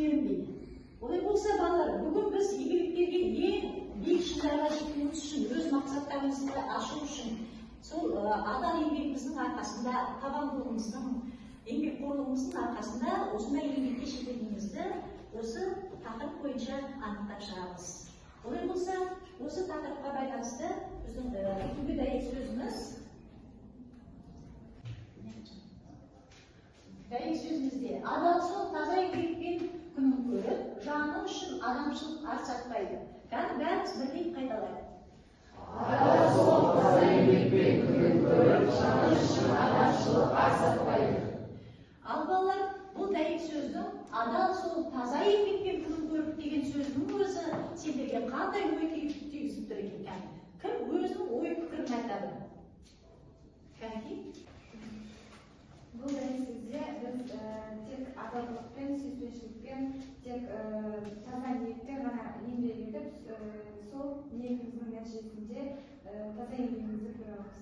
сүйенбейді. Олай болса, балалар, бүгін біз игіліктерге ең биік шыңдарға жеткеніміз үшін, өз мақсаттарымызды ашу үшін, сол адал еңбегіміздің арқасында, табандылығымыздың, еңбекқорлығымыздың арқасында осындай еңбекке жететінімізді осы тақырып бойынша анықтап шығамыз. Олай болса, осы тақырыпқа байланысты біздің бүгінгі дәйек сөзімізде адал сол таза еңбекпен күнін көріп, жаны үшін адамшылық ар сатпайды. Бәріміз бірдей қайталайық. Адал сол таза еңбекпен күнін көріп, жаны үшін адамшылық ар сатпайды. Ал балалар, бұл дәйек сөздің адал сол таза еңбекпен күнін көріп деген сөздің өзі сендерге қандай ой түйгізіп тұр екен? Кім өзінің ой пікірін айтады? Кәнекей? Бұл дәйексізде біз тек адалдықпен, сүйіспеншілікпен, тек таза ниетпен ғана еңбек етіп, сол ниетіміздің нәтижесінде таза еңбегімізді көре аламыз.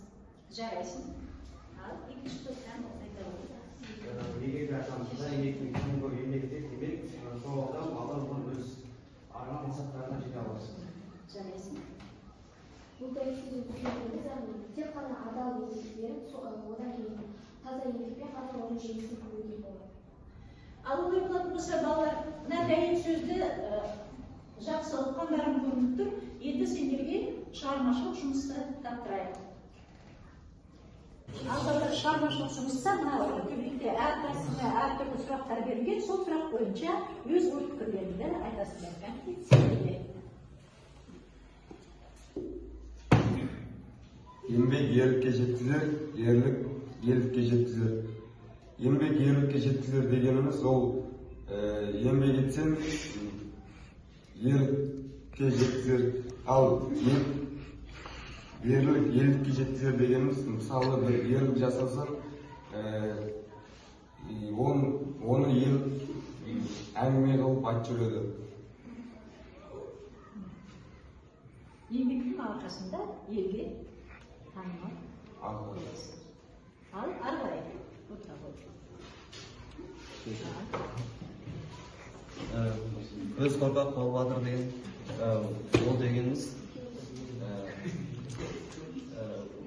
Жарайсың. Ал екінші топтан айта отырайық. Егер таза еңбекпен күнін көріп еңбек етсек, демек сол адам адал болып өз арман мақсаттарына жете алады. Жарайсың. Бұл дәйексіздің тек қана адал еңбек беріп, одан кейін таза еңбекпен ғана оның жемісін көруге болады. Ал олай болатын болса, балалар, мына дәйек сөзді жақсы ұққандарың көрініп тұр. Енді сендерге шығармашылық жұмысты таптырайық. Ал балалар, шығармашылық жұмыста мына төбелікте әрқайсысына әртүрлі сұрақтар берілген, сол сұрақ бойынша өз ой пікірлеріңді айтасыңдар. Еңбек ерлікке жеткізер, ерлік елдікке жеткізер. Еңбек ерлікке жеткізер дегеніміз ол еңбек етсең ерлікке жеткізер, ал ерлік елдікке жеткізер дегеніміз мысалы бір ерлік жасасаң оны ел әңгіме қылып айтып жүреді. Еңбектің арқасында елге танымал. Ал ары қарай. Көз қорқақ қол батыр деген ол дегеніміз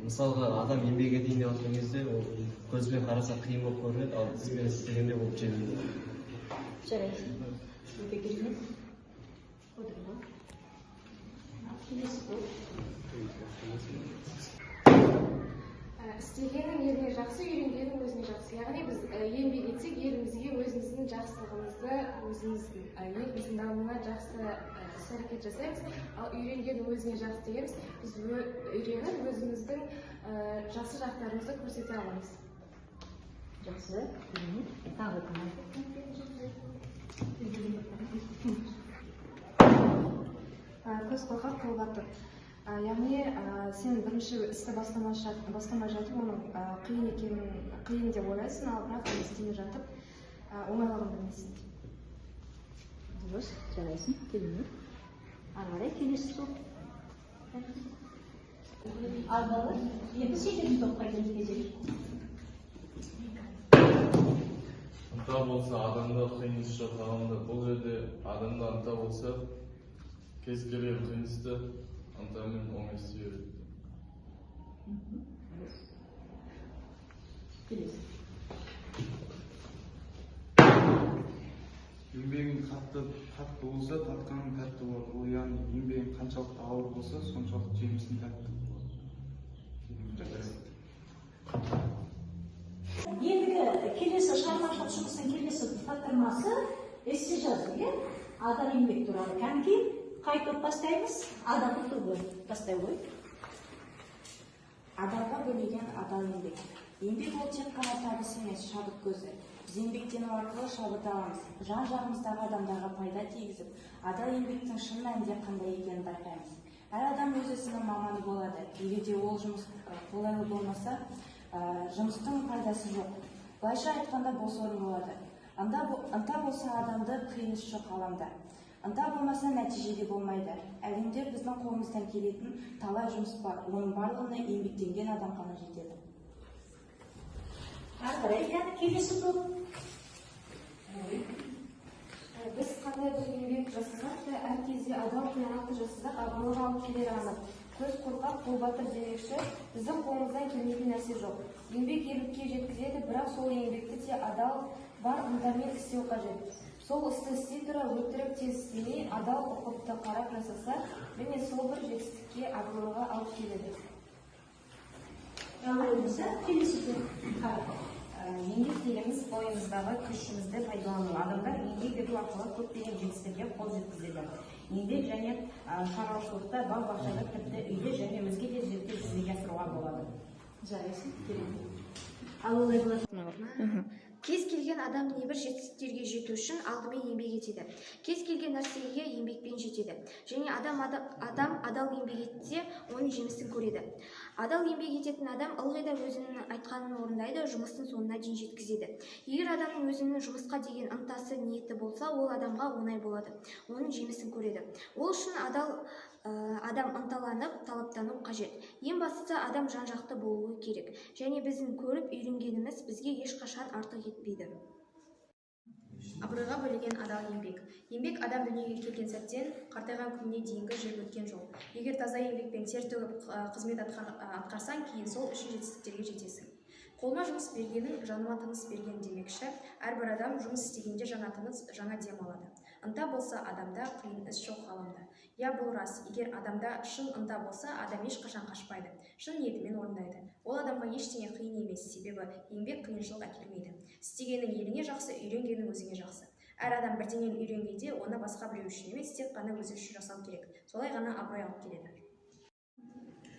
мысалға адам еңбек етейін деп отырған кезде ол көзбен қараса қиын болып көрінеді, ал ізбен істегенде ол жеңіл. Жарайсың. Істегеннің еліне жақсы, үйренгеннің өзіне жақсы. Яғни біз еңбек етсек, елімізге өзіміздің жақсылығымызды, еліміздің дамуына жақсы іс-әрекет жасаймыз. Ал үйренгеннің өзіне жақсы дегеніміз, біз үйреніп өзіміздің жақсы жақтарымызды көрсете аламыз. Жақсы. Тағы кім? Көз қорқақ қол батыр. Яғни сен бірінші істі бастамай жатып, оның қиын деп ойлайсың, ал бірақ оны істемей жатып, оңайлығын білмейсің. Дұрыс, жарайсың. Келіңдер. Ары қарай келесі топ. Ал балалар, енді сегізінші топқа келіп кезек. Ынта болса, адамда қиын іс жоқ. Бұл жерде адамда ынта болса, кез келген қиын істі ынтамен оңай істей береді. Келесі. Еңбегің қатты болса, татқаның тәтті болады. Ол яғни еңбегің қаншалықты ауыр болса, соншалықты жемісің тәтті болады. Ендігі келесі шығармашылық жұмыстың келесі тапсырмасы эссе жазу, адал еңбек туралы. Кәнекей, қай топ бастаймыз? Адалдық тобы бастай ғой. Адалға бөлеген адал еңбек. Еңбек ол тек қана табыс емес, шабыт көзі. Біз еңбектену арқылы шабыт аламыз. Жан-жағымыздағы адамдарға пайда тигізіп, адал еңбектің шын мәнінде қандай екенін байқаймыз. Әр адам өз ісінің маманы болады. Егер де ол жұмыс қолайлы болмаса, жұмыстың пайдасы жоқ. Былайша айтқанда бос орын болады. Ынта болса адамды қиын іс жоқ ғаламда. Ынта болмаса нәтижеде болмайды. Әлемде біздің қолымыздан келетін талай жұмыс бар. Оның барлығына еңбектенген адам ғана жетеді. Ары қарай келесі топ. Біз қандай бір еңбек жасасақ та, әр кезде адал қиянатты жасасақ, абыройға алып келері анық. Көз қорқақ, қол батыр демекші, біздің қолымыздан келмейтін нәрсе жоқ. Еңбек ерлікке жеткізеді, бірақ сол еңбекті де адал, бар ынтамен істеу қажет. Сол істі істей тұра өтірік тез істемей, адал ұқыпты қарап жасаса, міне сол бір жетістікке, абыройға алып келеді. Еңбек дегеніміз бойымыздағы күшімізді пайдалану. Адамдар еңбек ету арқылы көптеген жетістіктерге қол жеткізеді. Еңбек және шаруашылықта, бау-бақшада, тіпті үйде және өзге де жерде жүзеге асыруға болады. Кез келген адам небір жетістіктерге жету үшін алдымен еңбек етеді. Кез келген нәрсеге еңбекпен жетеді. Және адам адал еңбек етсе, оның жемісін көреді. Адал еңбек ететін адам ылғи да өзінің айтқанын орындайды, жұмыстың соңына дейін жеткізеді. Егер адамның өзінің жұмысқа деген ынтасы, ниеті болса, ол адамға оңай болады. Оның жемісін көреді. Ол үшін адам ынталанып, талаптану қажет. Ең бастысы адам жан-жақты болуы керек. Және біздің көріп үйренгеніміз бізге ешқашан артық етпейді. Абыройға бөлеген адал еңбек. Еңбек адам дүниеге келген сәттен қартайған күніне дейінгі жүріп өткен жол. Егер таза еңбекпен тер төгіп қызмет атқарсаң, кейін сол үшін жетістіктерге жетесің. Қолыма жұмыс бергенің жаныма тыныс берген демекші, әрбір адам жұмыс істегенде жаңа тыныс, жаңа дем алады. Ынта болса адамда, қиын іс жоқ ғаламда. Я, бұл рас, егер адамда шын ынта болса, адам ешқашан қашпайды, шын ниетімен орындайды. Ол адамға ештеңе қиын емес, себебі еңбек қиыншылық әкелмейді. Істегенің еліңе жақсы, үйренгенің өзіңе жақсы. Әр адам бірдеңені үйренгенде, оны басқа біреу үшін емес, тек қана өзі үшін жасау керек. Солай ғана абырой алып келеді.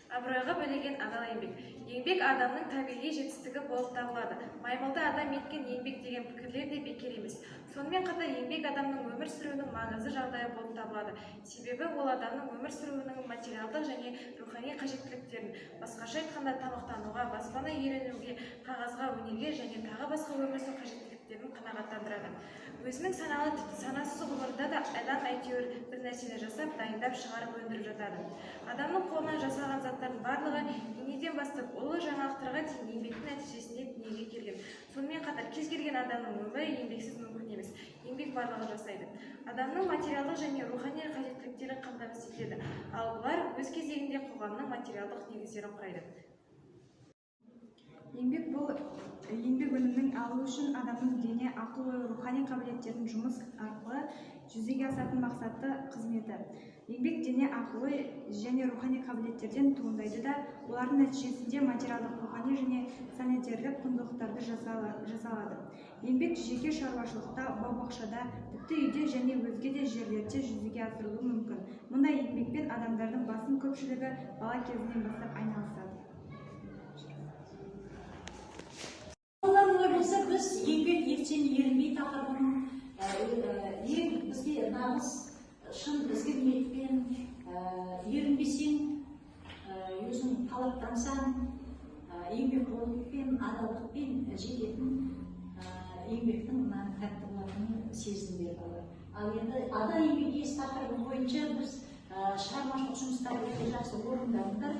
Абыройға бөлеген адал еңбек. Еңбек адамның табиғи жетістігі болып табылады. Маймылды адам еткен еңбек деген пікірлер де бекер емес. Сонымен қатар еңбек адамның өмір сүруінің маңызды жағдайы болып табылады. Себебі ол адамның өмір сүруінің материалдық және рухани қажеттіліктерін, басқаша айтқанда тамақтануға, баспана иеленуге, қағазға, өнерге және тағы басқа өмір сүру қажеттіліктерін қанағаттандырады. Өзінің саналы тіпті санасыз ғұмырында да адам әйтеуір бір нәрсені жасап, дайындап, шығарып өндіріп жатады. Адамның қолынан жасалған заттардың барлығы инеден бастап ұлы жаңалықтарға дейін еңбектің нәтижесінде дүниеге келген. Сонымен қатар кез келген адамның өмірі еңбексіз мүмкін емес. Еңбек барлығы жасайды. Адамның материалдық және рухани қажеттіліктерін қамтамасыз етеді. Ал бұлар өз кезегінде қоғамның материалдық негіздерін құрайды. Еңбек бұл еңбек өнімінің алу үшін адамның дене, ақыл ой, рухани қабілеттерін жұмыс арқылы жүзеге асатын мақсатты қызметі. Еңбек дене, ақыл ой және рухани қабілеттерден туындайды да, олардың нәтижесінде материалдық, рухани және санитарлық құндылықтарды жасалады. Еңбек жеке шаруашылықта, бау-бақшада, тіпті үйде және өзге де жерлерде жүзеге асырылуы мүмкін. Мұндай еңбекпен адамдардың басым көпшілігі бала кезінен бастап айналысады. Болса, біз еңбек ертең ерінбей тақырыбының ең бізге намыс, шын бізге ниетпен, ерінбесең, өзің талаптансаң, еңбекқорлықпен, адалдықпен жететін еңбектің тәтті болатынын сезімдер бар. Ал енді адал еңбек иесі тақырыбы бойынша біз шығармашылық жұмыстарды өте жақсы орындауымдар.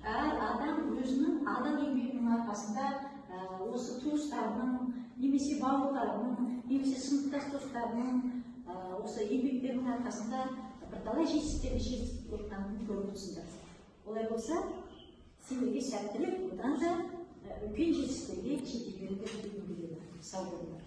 Әр адам өзінің адал еңбегінің арқасында осы туыстарының, немесе бауырларының, немесе сыныптас достарының осы еңбектерінің арқасында бірталай жетістіктерге жетіп отырғанын көріп тұрсыңдар. Олай болса, сендерге сәттілік, одан да үлкен жетістіктерге жетулеріңді тілеймін. Сау болыңдар.